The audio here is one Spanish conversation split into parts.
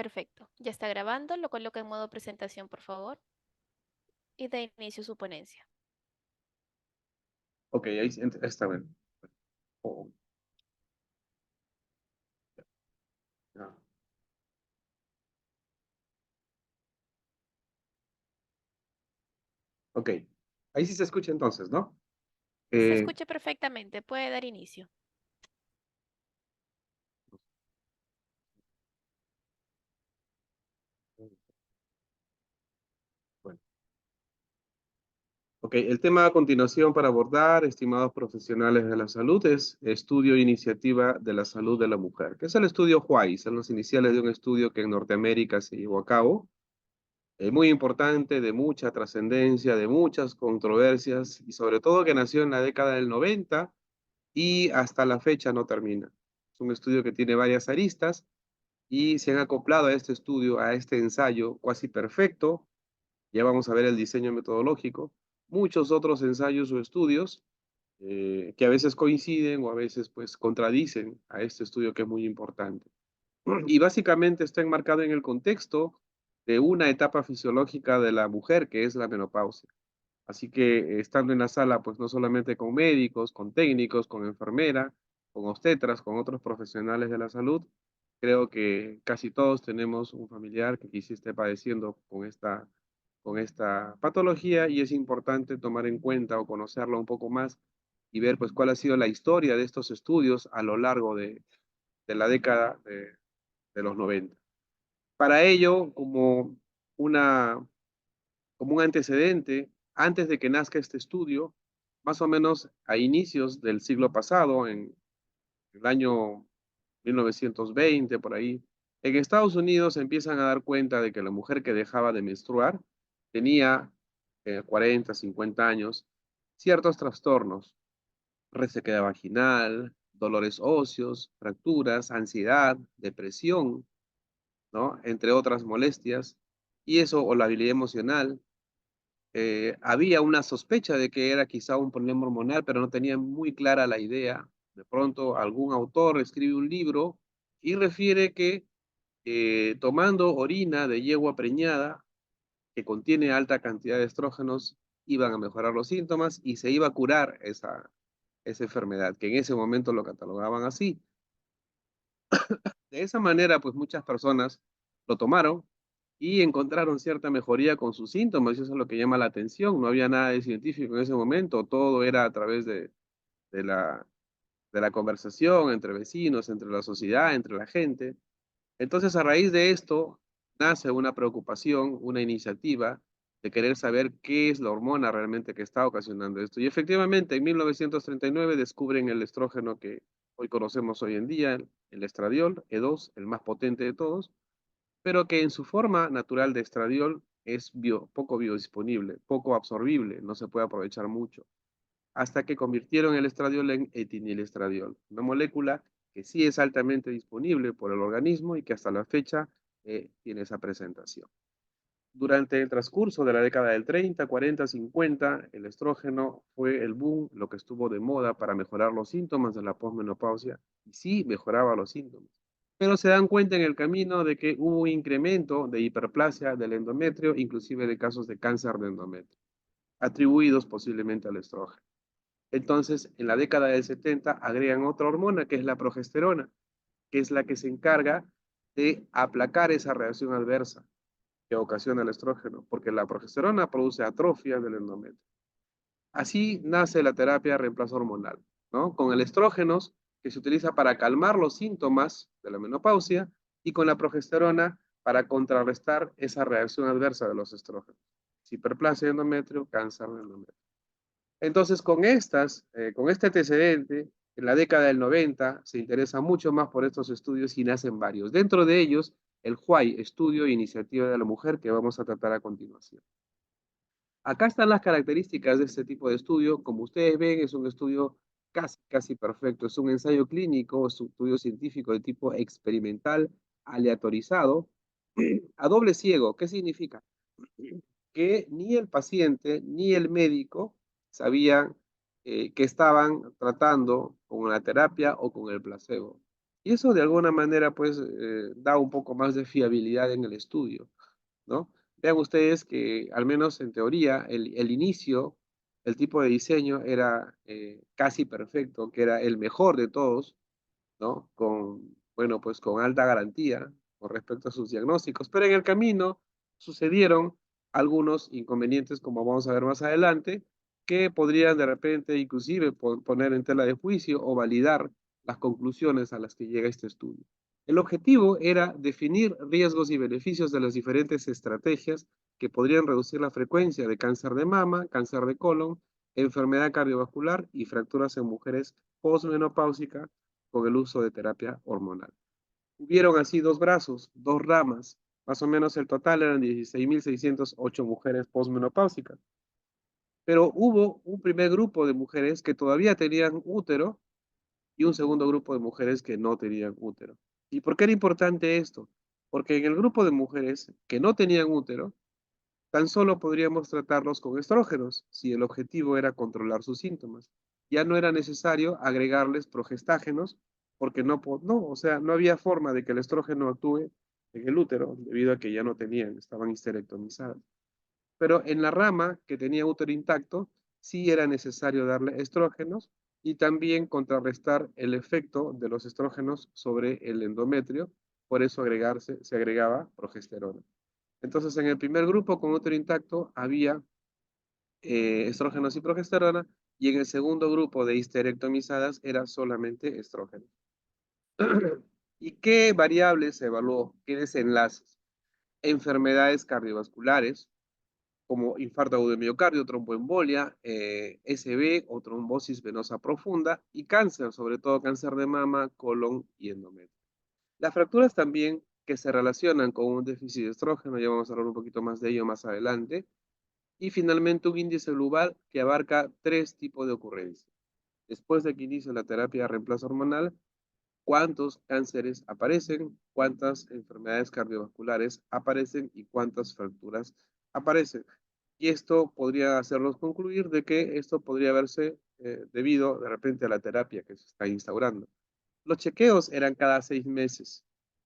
Perfecto. Ya está grabando. Lo coloca en modo presentación, por favor. Y da inicio a su ponencia. Ok, ahí está bien. Oh, ya. Ok, ahí sí se escucha entonces, ¿no? Se Eh, escucha perfectamente. Puede dar inicio. bueno. Ok, el tema a continuación para abordar, estimados profesionales de la salud, es estudio e iniciativa de la salud de la mujer, que es el estudio WHY, son los iniciales de un estudio que en Norteamérica se llevó a cabo, muy importante, de mucha trascendencia, de muchas controversias, y sobre todo que nació en la década del 90 y hasta la fecha no termina. Es un estudio que tiene varias aristas y se han acoplado a este estudio, a este ensayo cuasi perfecto. Ya vamos a ver el diseño metodológico, muchos otros ensayos o estudios que a veces coinciden o a veces pues contradicen a este estudio que es muy importante. Y básicamente está enmarcado en el contexto de una etapa fisiológica de la mujer que es la menopausia. Así que estando en la sala, pues no solamente con médicos, con técnicos, con enfermera, con obstetras, con otros profesionales de la salud, creo que casi todos tenemos un familiar que quizá esté padeciendo con esta patología y es importante tomar en cuenta o conocerlo un poco más y ver pues cuál ha sido la historia de estos estudios a lo largo de la década de los 90. Para ello, una como un antecedente, antes de que nazca este estudio, más o menos a inicios del siglo pasado, en el año 1920, por ahí, en Estados Unidos se empiezan a dar cuenta de que la mujer que dejaba de menstruar tenía 40, 50 años, ciertos trastornos, resequedad vaginal, dolores óseos, fracturas, ansiedad, depresión, ¿no? Entre otras molestias, y eso o la habilidad emocional, había una sospecha de que era quizá un problema hormonal, pero no tenía muy clara la idea. De pronto algún autor escribe un libro y refiere que tomando orina de yegua preñada que contiene alta cantidad de estrógenos iban a mejorar los síntomas y se iba a curar esa enfermedad, que en ese momento lo catalogaban así. De esa manera, pues muchas personas lo tomaron y encontraron cierta mejoría con sus síntomas, y eso es lo que llama la atención. No había nada de científico en ese momento, todo era a través de la, de la conversación entre vecinos, entre la sociedad, entre la gente. Entonces, a raíz de esto, nace una preocupación, una iniciativa de querer saber qué es la hormona realmente que está ocasionando esto. Y efectivamente, en 1939 descubren el estrógeno que hoy conocemos hoy en día, el estradiol, E2, el más potente de todos, pero que en su forma natural de estradiol es poco biodisponible, poco absorbible, no se puede aprovechar mucho, hasta que convirtieron el estradiol en etinilestradiol, una molécula que sí es altamente disponible por el organismo y que hasta la fecha tiene esa presentación. Durante el transcurso de la década del 30, 40, 50, el estrógeno fue el boom, lo que estuvo de moda para mejorar los síntomas de la posmenopausia, y sí mejoraba los síntomas. Pero se dan cuenta en el camino de que hubo un incremento de hiperplasia del endometrio, inclusive de casos de cáncer de endometrio, atribuidos posiblemente al estrógeno. Entonces, en la década del 70 agregan otra hormona que es la progesterona, que es la que se encarga de aplacar esa reacción adversa que ocasiona el estrógeno, porque la progesterona produce atrofia del endometrio. Así nace la terapia de reemplazo hormonal, ¿no? Con el estrógenos, que se utiliza para calmar los síntomas de la menopausia, y con la progesterona para contrarrestar esa reacción adversa de los estrógenos. Hiperplasia de endometrio, cáncer de endometrio. Entonces, con este antecedente, en la década del 90 se interesa mucho más por estos estudios y nacen varios. Dentro de ellos, el WHY, Estudio e Iniciativa de la Mujer, que vamos a tratar a continuación. Acá están las características de este tipo de estudio. Como ustedes ven, es un estudio casi perfecto. Es un ensayo clínico, es un estudio científico de tipo experimental, aleatorizado, a doble ciego. ¿Qué significa? Que ni el paciente ni el médico sabían que estaban tratando con la terapia o con el placebo. Y eso de alguna manera pues da un poco más de fiabilidad en el estudio, ¿no? Vean ustedes que al menos en teoría el inicio, el tipo de diseño era casi perfecto, que era el mejor de todos, ¿no? Con, bueno, pues con alta garantía con respecto a sus diagnósticos, pero en el camino sucedieron algunos inconvenientes, como vamos a ver más adelante, que podrían de repente inclusive poner en tela de juicio o validar las conclusiones a las que llega este estudio. El objetivo era definir riesgos y beneficios de las diferentes estrategias que podrían reducir la frecuencia de cáncer de mama, cáncer de colon, enfermedad cardiovascular y fracturas en mujeres posmenopáusicas con el uso de terapia hormonal. Hubieron así dos brazos, dos ramas, más o menos el total eran 16.608 mujeres posmenopáusicas, pero hubo un primer grupo de mujeres que todavía tenían útero y un segundo grupo de mujeres que no tenían útero. ¿Y por qué era importante esto? Porque en el grupo de mujeres que no tenían útero, tan solo podríamos tratarlos con estrógenos si el objetivo era controlar sus síntomas. Ya no era necesario agregarles progestágenos porque no, o sea, no había forma de que el estrógeno actúe en el útero debido a que ya no tenían, estaban histerectomizadas. Pero en la rama que tenía útero intacto, sí era necesario darle estrógenos y también contrarrestar el efecto de los estrógenos sobre el endometrio, por eso se agregaba progesterona. Entonces, en el primer grupo con útero intacto había estrógenos y progesterona, y en el segundo grupo de histerectomizadas era solamente estrógeno. ¿Y qué variables se evaluó? ¿Qué desenlaces? Enfermedades cardiovasculares, como infarto agudo de miocardio, tromboembolia, SB o trombosis venosa profunda, y cáncer, sobre todo cáncer de mama, colon y endometrio. Las fracturas también que se relacionan con un déficit de estrógeno, ya vamos a hablar un poquito más de ello más adelante, y finalmente un índice global que abarca tres tipos de ocurrencias. Después de que inicie la terapia de reemplazo hormonal, cuántos cánceres aparecen, cuántas enfermedades cardiovasculares aparecen y cuántas fracturas aparecen. Y esto podría hacernos concluir de que esto podría haberse debido de repente a la terapia que se está instaurando. Los chequeos eran cada 6 meses,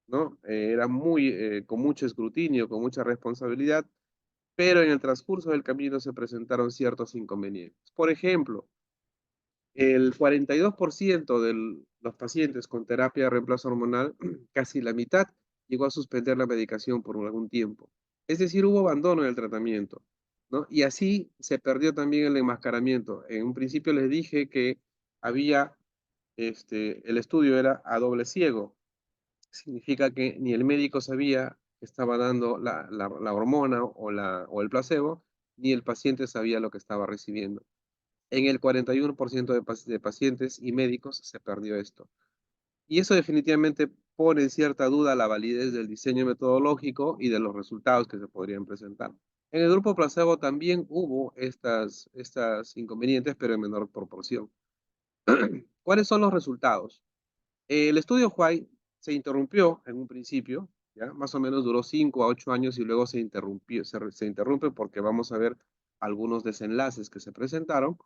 ¿no? Era con mucho escrutinio, con mucha responsabilidad, pero en el transcurso del camino se presentaron ciertos inconvenientes. Por ejemplo, el 42% de los pacientes con terapia de reemplazo hormonal, casi la mitad, llegó a suspender la medicación por algún tiempo. Es decir, hubo abandono del tratamiento, ¿no? Y así se perdió también el enmascaramiento. En un principio les dije que había, el estudio era a doble ciego. Significa que ni el médico sabía que estaba dando la hormona o el placebo, ni el paciente sabía lo que estaba recibiendo. En el 41% de pacientes y médicos se perdió esto. Y eso definitivamente pone en cierta duda la validez del diseño metodológico y de los resultados que se podrían presentar. En el grupo placebo también hubo estas inconvenientes, pero en menor proporción. ¿Cuáles son los resultados? El estudio White se interrumpió en un principio, ¿ya? Más o menos duró 5 a 8 años y luego se interrumpe porque vamos a ver algunos desenlaces que se presentaron,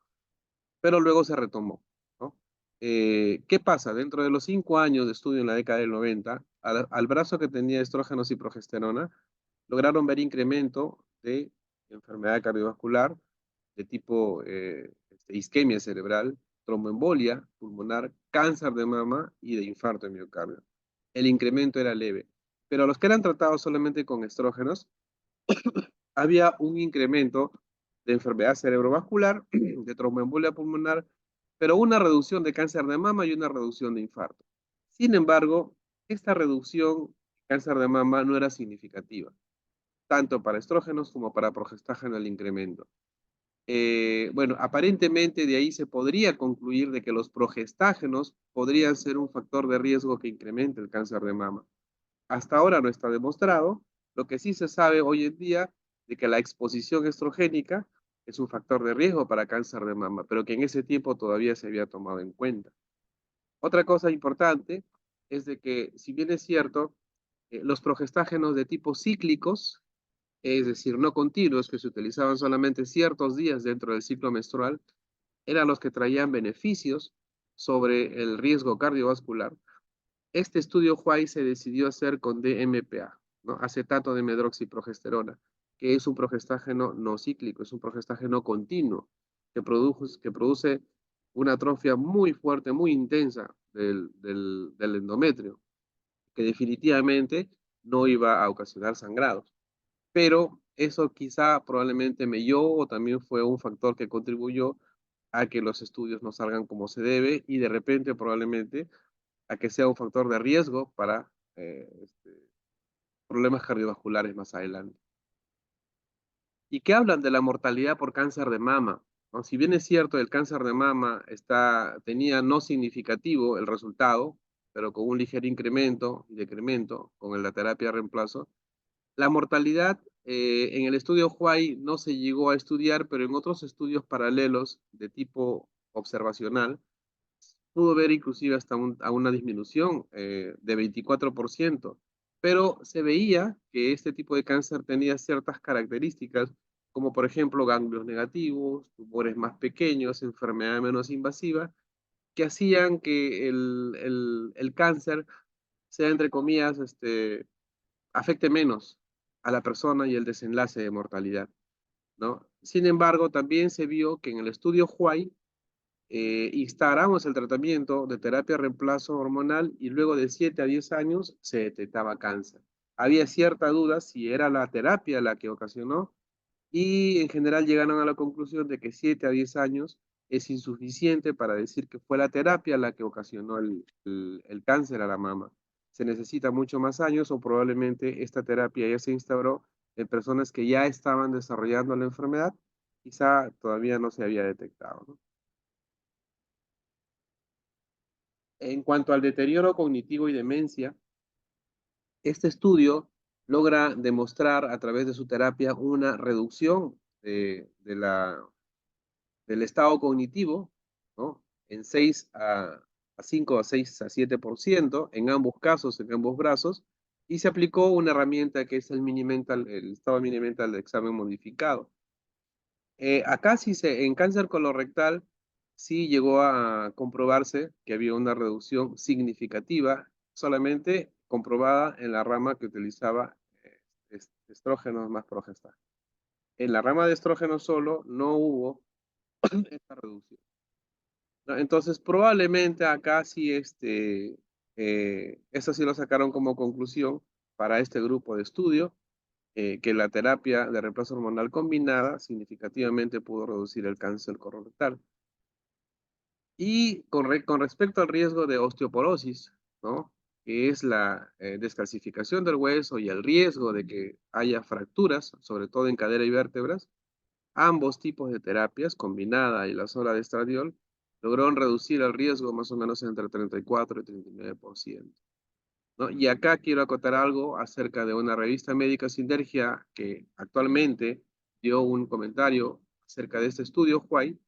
pero luego se retomó, ¿no? ¿Qué pasa? Dentro de los 5 años de estudio en la década del 90, al brazo que tenía estrógenos y progesterona, lograron ver incremento de enfermedad cardiovascular de tipo isquemia cerebral, tromboembolia pulmonar, cáncer de mama y de infarto de miocardio. El incremento era leve, pero los que eran tratados solamente con estrógenos, había un incremento de enfermedad cerebrovascular, de tromboembolia pulmonar, pero una reducción de cáncer de mama y una reducción de infarto. Sin embargo, esta reducción de cáncer de mama no era significativa, tanto para estrógenos como para progestágeno el incremento. Bueno, aparentemente de ahí se podría concluir de que los progestágenos podrían ser un factor de riesgo que incremente el cáncer de mama. Hasta ahora no está demostrado. Lo que sí se sabe hoy en día de que la exposición estrogénica es un factor de riesgo para cáncer de mama, pero que en ese tiempo todavía se había tomado en cuenta. Otra cosa importante es de que, si bien es cierto, los progestágenos de tipo cíclicos, es decir, no continuos, que se utilizaban solamente ciertos días dentro del ciclo menstrual, eran los que traían beneficios sobre el riesgo cardiovascular. este estudio Huay se decidió hacer con DMPA, ¿no? Acetato de medroxiprogesterona, que es un progestágeno no cíclico, es un progestágeno continuo, que produce una atrofia muy fuerte, muy intensa del endometrio, que definitivamente no iba a ocasionar sangrados. Pero eso quizá probablemente melló o también fue un factor que contribuyó a que los estudios no salgan como se debe y de repente probablemente a que sea un factor de riesgo para problemas cardiovasculares más adelante. ¿Y qué hablan de la mortalidad por cáncer de mama? ¿No? Si bien es cierto, el cáncer de mama tenía no significativo el resultado, pero con un ligero incremento y decremento con la terapia de reemplazo, la mortalidad en el estudio Huay no se llegó a estudiar, pero en otros estudios paralelos de tipo observacional, pudo ver inclusive hasta a una disminución de 24%, pero se veía que este tipo de cáncer tenía ciertas características, como por ejemplo ganglios negativos, tumores más pequeños, enfermedad menos invasiva, que hacían que el cáncer sea, entre comillas, afecte menos a la persona y el desenlace de mortalidad, ¿no? Sin embargo, también se vio que en el estudio Huay instalamos el tratamiento de terapia reemplazo hormonal y luego de 7 a 10 años se detectaba cáncer. Había cierta duda si era la terapia la que ocasionó y en general llegaron a la conclusión de que 7 a 10 años es insuficiente para decir que fue la terapia la que ocasionó el cáncer a la mama. Se necesita mucho más años o probablemente esta terapia ya se instauró en personas que ya estaban desarrollando la enfermedad, quizá todavía no se había detectado, ¿no? En cuanto al deterioro cognitivo y demencia, este estudio logra demostrar a través de su terapia una reducción del estado cognitivo, ¿no? En 6 a 5 a 6 a 7% en ambos casos, en ambos brazos, y se aplicó una herramienta que es el estado mini mental de examen modificado. Acá en cáncer colorectal sí llegó a comprobarse que había una reducción significativa, solamente comprobada en la rama que utilizaba estrógenos más progestágenos. En la rama de estrógenos solo no hubo esta reducción, ¿no? Entonces, probablemente acá sí, esto sí lo sacaron como conclusión para este grupo de estudio, que la terapia de reemplazo hormonal combinada significativamente pudo reducir el cáncer colorectal. Y con respecto al riesgo de osteoporosis, ¿no? Que es la descalcificación del hueso y el riesgo de que haya fracturas, sobre todo en cadera y vértebras, ambos tipos de terapias, combinada y la sola de estradiol, lograron reducir el riesgo más o menos entre 34 y 39%. ¿No? Y acá quiero acotar algo acerca de una revista médica Sinergia que actualmente dio un comentario acerca de este estudio, Huay,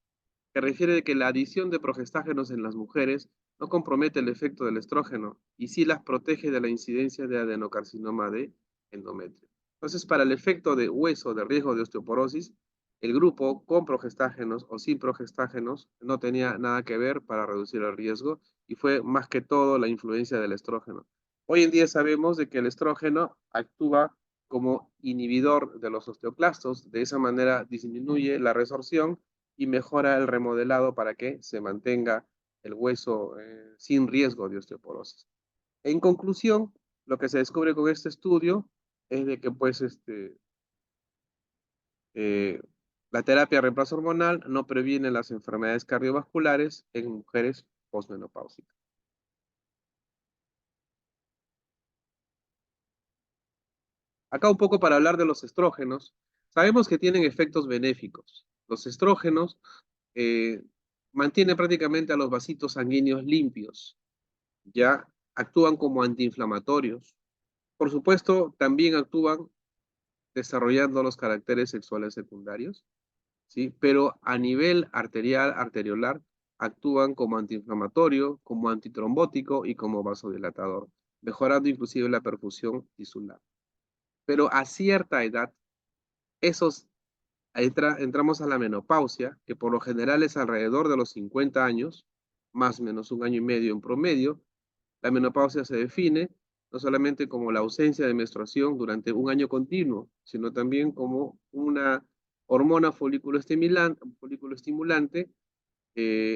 que refiere de que la adición de progestágenos en las mujeres no compromete el efecto del estrógeno y sí las protege de la incidencia de adenocarcinoma de endometrio. Entonces, para el efecto de hueso de riesgo de osteoporosis, el grupo con progestágenos o sin progestágenos no tenía nada que ver para reducir el riesgo y fue más que todo la influencia del estrógeno. Hoy en día sabemos de que el estrógeno actúa como inhibidor de los osteoclastos, de esa manera disminuye la resorción y mejora el remodelado para que se mantenga el hueso sin riesgo de osteoporosis. En conclusión, lo que se descubre con este estudio es de que pues eh, la terapia de reemplazo hormonal no previene las enfermedades cardiovasculares en mujeres posmenopáusicas. Acá un poco para hablar de los estrógenos. Sabemos que tienen efectos benéficos. Los estrógenos eh, mantienen prácticamente a los vasitos sanguíneos limpios, ya actúan como antiinflamatorios. Por supuesto, también actúan desarrollando los caracteres sexuales secundarios, ¿sí? Pero a nivel arteriolar, actúan como antiinflamatorio, como antitrombótico y como vasodilatador, mejorando inclusive la perfusión tisular. Pero a cierta edad, esos entramos a la menopausia, que por lo general es alrededor de los 50 años, más o menos un año y medio en promedio, La menopausia se define no solamente como la ausencia de menstruación durante un año continuo, sino también como una hormona folículo estimulante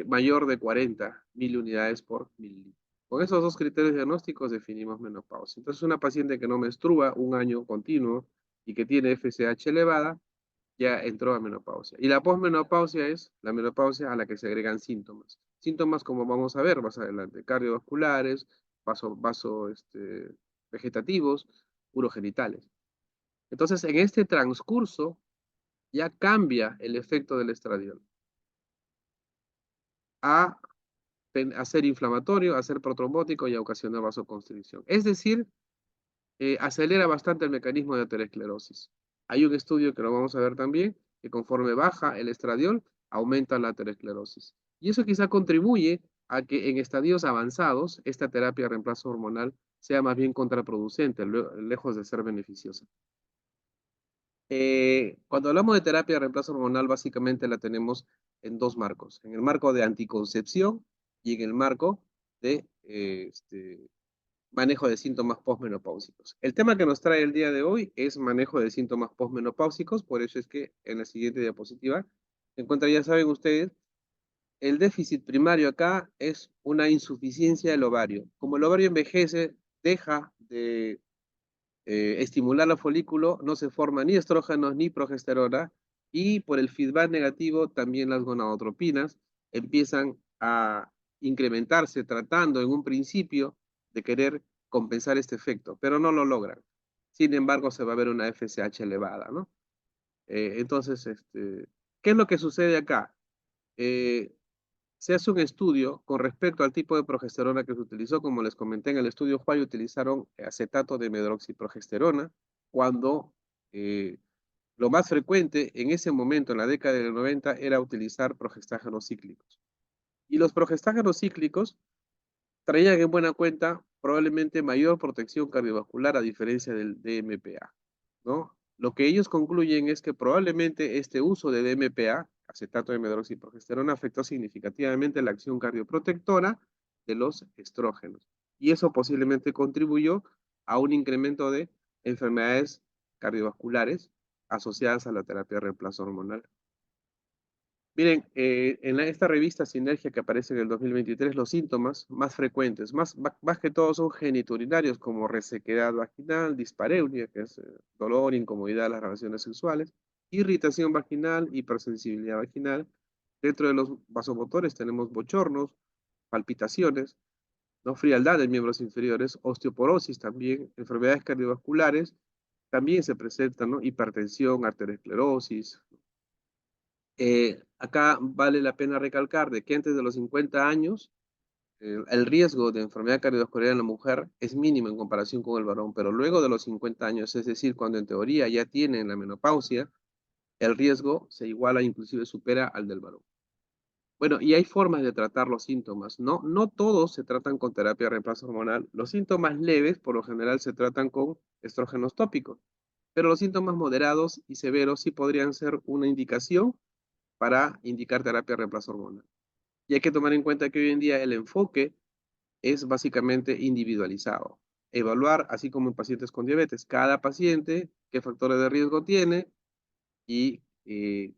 mayor de 40.000 unidades por mililitro. Con esos dos criterios diagnósticos definimos menopausia. Entonces, una paciente que no menstrua un año continuo y que tiene FSH elevada, ya entró a menopausia. Y la posmenopausia es la menopausia a la que se agregan síntomas. Síntomas como vamos a ver más adelante, cardiovasculares, vegetativos, urogenitales. Entonces, en este transcurso ya cambia el efecto del estradiol a, a ser inflamatorio, a ser protrombótico y a ocasionar vasoconstricción. Es decir, acelera bastante el mecanismo de aterosclerosis. Hay un estudio que lo vamos a ver también, que conforme baja el estradiol, aumenta la aterosclerosis. Y eso quizá contribuye a que en estadios avanzados esta terapia de reemplazo hormonal sea más bien contraproducente, lejos de ser beneficiosa. Cuando hablamos de terapia de reemplazo hormonal, básicamente la tenemos en dos marcos, en el marco de anticoncepción y en el marco de manejo de síntomas posmenopáusicos. El tema que nos trae el día de hoy es manejo de síntomas posmenopáusicos, por eso es que en la siguiente diapositiva se encuentra, ya saben ustedes, el déficit primario acá es una insuficiencia del ovario. Como el ovario envejece, deja de estimular el folículo, no se forman ni estrógenos ni progesterona, y por el feedback negativo también las gonadotropinas empiezan a incrementarse tratando en un principio de querer compensar este efecto, pero no lo logran. Sin embargo, se va a ver una FSH elevada, ¿no? Entonces, ¿qué es lo que sucede acá? Eh, Se hace un estudio con respecto al tipo de progesterona que se utilizó. Como les comenté en el estudio Huay, utilizaron acetato de medroxiprogesterona, cuando lo más frecuente en ese momento, en la década de los 90, era utilizar progestágenos cíclicos. Y los progestágenos cíclicos traían en buena cuenta probablemente mayor protección cardiovascular a diferencia del DMPA, ¿no? Lo que ellos concluyen es que probablemente este uso de DMPA, acetato de medroxiprogesterona, afectó significativamente la acción cardioprotectora de los estrógenos. Y eso posiblemente contribuyó a un incremento de enfermedades cardiovasculares asociadas a la terapia de reemplazo hormonal. Miren, en esta revista Sinergia que aparece en el 2023, los síntomas más frecuentes, más que todo son geniturinarios, como resequedad vaginal, dispareunia, que es dolor, incomodidad en las relaciones sexuales, irritación vaginal, hipersensibilidad vaginal. Dentro de los vasomotores tenemos bochornos, palpitaciones, ¿no? Frialdad de miembros inferiores, osteoporosis también, enfermedades cardiovasculares, también se presentan, ¿no? Hipertensión, arteriosclerosis. Acá vale la pena recalcar de que antes de los 50 años, el riesgo de enfermedad cardiovascular en la mujer es mínimo en comparación con el varón, pero luego de los 50 años, es decir, cuando en teoría ya tienen la menopausia, el riesgo se iguala, inclusive supera al del varón. Bueno, y hay formas de tratar los síntomas, ¿no? No todos se tratan con terapia de reemplazo hormonal. Los síntomas leves, por lo general, se tratan con estrógenos tópicos, pero los síntomas moderados y severos sí podrían ser una indicación para indicar terapia de reemplazo hormonal. Y hay que tomar en cuenta que hoy en día el enfoque es básicamente individualizado. Evaluar, así como en pacientes con diabetes, cada paciente, qué factores de riesgo tiene y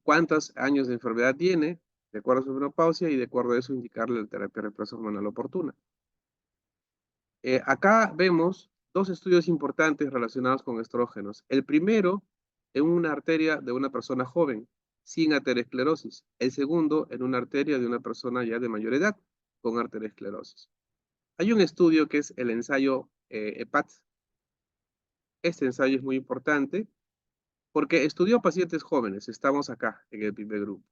cuántos años de enfermedad tiene, de acuerdo a su menopausia, y de acuerdo a eso indicarle la terapia de reemplazo hormonal oportuna. Acá vemos dos estudios importantes relacionados con estrógenos. El primero, en una arteria de una persona joven, sin aterosclerosis. El segundo, en una arteria de una persona ya de mayor edad, con aterosclerosis. Hay un estudio que es el ensayo EPAT. Este ensayo es muy importante porque estudió pacientes jóvenes, estamos acá en el primer grupo,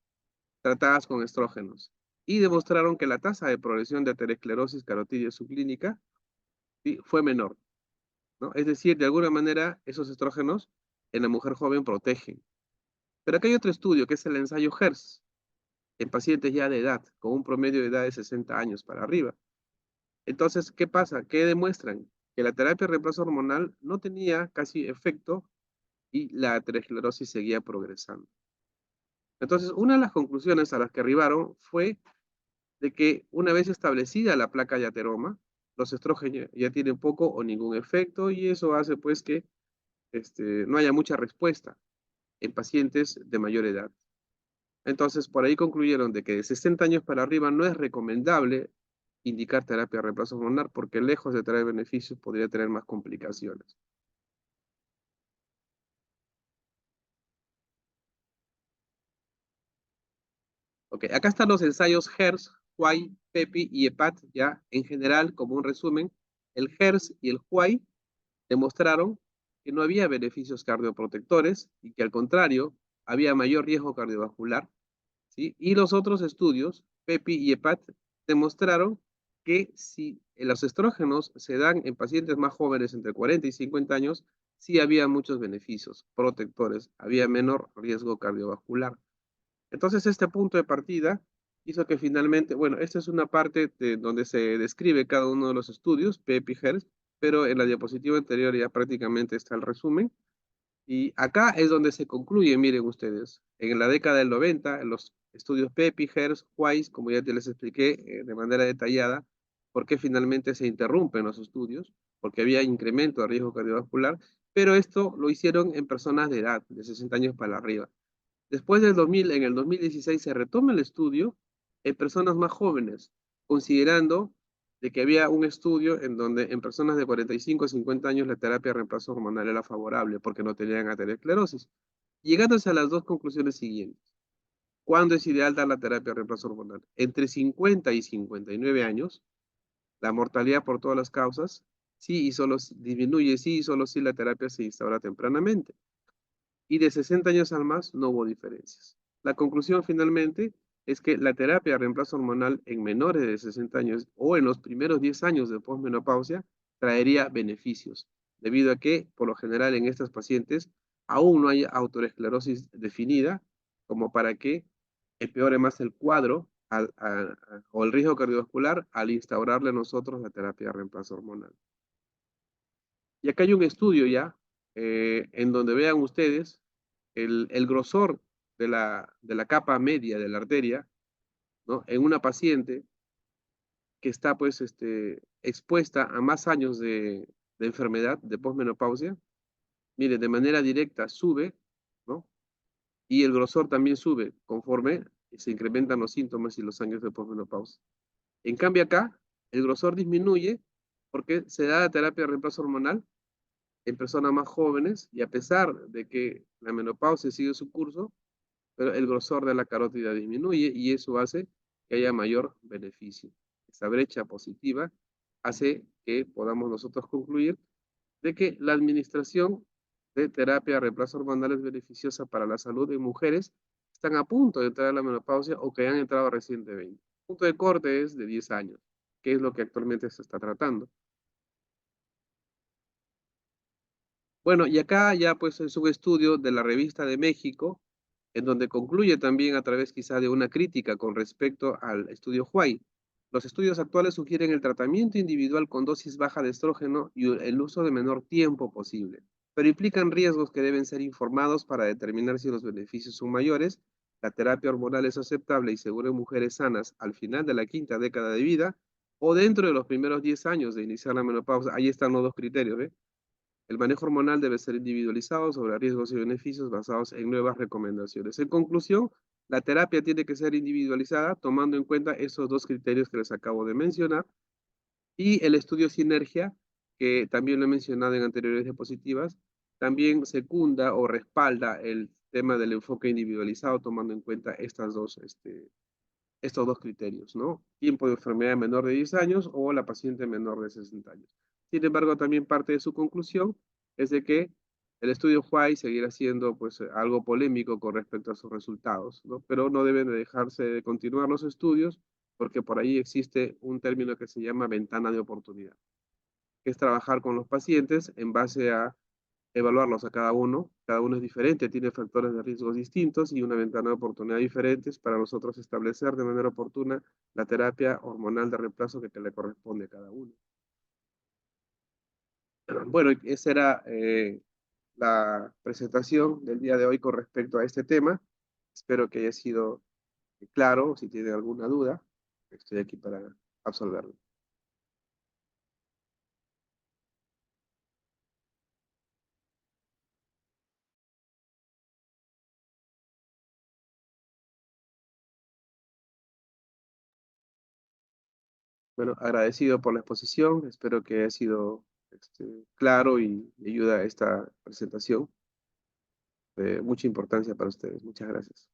tratadas con estrógenos, y demostraron que la tasa de progresión de aterosclerosis carotidia subclínica fue menor, ¿no? Es decir, de alguna manera, esos estrógenos en la mujer joven protegen. Pero acá hay otro estudio, que es el ensayo HERS, en pacientes ya de edad, con un promedio de edad de 60 años para arriba. Entonces, ¿qué pasa? ¿Qué demuestran? Que la terapia de reemplazo hormonal no tenía casi efecto y la aterosclerosis seguía progresando. Entonces, una de las conclusiones a las que arribaron fue de que una vez establecida la placa de ateroma, los estrógenos ya tienen poco o ningún efecto y eso hace pues que no haya mucha respuesta en pacientes de mayor edad. Entonces, por ahí concluyeron de que de 60 años para arriba no es recomendable indicar terapia de reemplazo hormonal porque lejos de traer beneficios podría tener más complicaciones. Ok, acá están los ensayos HERS, HWAI, PEPI y EPAT, ya en general, como un resumen. El HERS y el HWAI demostraron que no había beneficios cardioprotectores y que al contrario, había mayor riesgo cardiovascular, ¿sí? Y los otros estudios, PEPI y EPAT, demostraron que si los estrógenos se dan en pacientes más jóvenes entre 40 y 50 años, sí había muchos beneficios protectores, había menor riesgo cardiovascular. Entonces, este punto de partida hizo que finalmente, bueno, esta es una parte de donde se describe cada uno de los estudios, PEP y HERS, pero en la diapositiva anterior ya prácticamente está el resumen. Y acá es donde se concluye, miren ustedes, en la década del 90, en los estudios PEPI, HERS, WISE, como ya te les expliqué de manera detallada, por qué finalmente se interrumpen los estudios, porque había incremento de riesgo cardiovascular, pero esto lo hicieron en personas de edad, de 60 años para arriba. Después del 2000, en el 2016 se retoma el estudio en personas más jóvenes, considerando de que había un estudio en donde en personas de 45 a 50 años la terapia de reemplazo hormonal era favorable porque no tenían aterosclerosis, llegándose a las dos conclusiones siguientes. ¿Cuándo es ideal dar la terapia de reemplazo hormonal? Entre 50 y 59 años, la mortalidad por todas las causas, sí y solo disminuye, sí y solo si la terapia se instaura tempranamente y de 60 años al más no hubo diferencias. La conclusión finalmente es que la terapia de reemplazo hormonal en menores de 60 años o en los primeros 10 años de posmenopausia traería beneficios, debido a que, por lo general, en estas pacientes aún no hay autoesclerosis definida, como para que empeore más el cuadro o el riesgo cardiovascular al instaurarle a nosotros la terapia de reemplazo hormonal. Y acá hay un estudio ya, en donde vean ustedes el grosor de la capa media de la arteria, ¿no? En una paciente que está pues expuesta a más años de enfermedad, de posmenopausia, mire, de manera directa sube, ¿no? Y el grosor también sube conforme se incrementan los síntomas y los años de posmenopausia. En cambio acá, el grosor disminuye porque se da la terapia de reemplazo hormonal en personas más jóvenes y a pesar de que la menopausia sigue su curso, pero el grosor de la carótida disminuye y eso hace que haya mayor beneficio. Esa brecha positiva hace que podamos nosotros concluir de que la administración de terapia de reemplazo hormonal es beneficiosa para la salud de mujeres que están a punto de entrar a la menopausia o que han entrado recientemente. El punto de corte es de 10 años, que es lo que actualmente se está tratando. Bueno, y acá ya pues es un estudio de la Revista de México, en donde concluye también a través quizá de una crítica con respecto al estudio Huay. Los estudios actuales sugieren el tratamiento individual con dosis baja de estrógeno y el uso de menor tiempo posible, pero implican riesgos que deben ser informados para determinar si los beneficios son mayores. La terapia hormonal es aceptable y segura en mujeres sanas al final de la quinta década de vida o dentro de los primeros 10 años de iniciar la menopausa. Ahí están los dos criterios, ¿eh? El manejo hormonal debe ser individualizado sobre riesgos y beneficios basados en nuevas recomendaciones. En conclusión, la terapia tiene que ser individualizada tomando en cuenta esos dos criterios que les acabo de mencionar y el estudio Sinergia, que también lo he mencionado en anteriores diapositivas, también secunda o respalda el tema del enfoque individualizado tomando en cuenta estos dos criterios, ¿no? Tiempo de enfermedad menor de 10 años o la paciente menor de 60 años. Sin embargo, también parte de su conclusión es de que el estudio Huay seguirá siendo pues algo polémico con respecto a sus resultados, ¿no? Pero no deben de dejarse de continuar los estudios porque por ahí existe un término que se llama ventana de oportunidad, que es trabajar con los pacientes en base a evaluarlos a cada uno es diferente, tiene factores de riesgos distintos y una ventana de oportunidad diferentes para nosotros establecer de manera oportuna la terapia hormonal de reemplazo que le corresponde a cada uno. Bueno, esa era la presentación del día de hoy con respecto a este tema. Espero que haya sido claro. Si tienen alguna duda, estoy aquí para absolverlo. Bueno, agradecido por la exposición. Espero que haya sido claro y ayuda a esta presentación de mucha importancia para ustedes. Muchas gracias.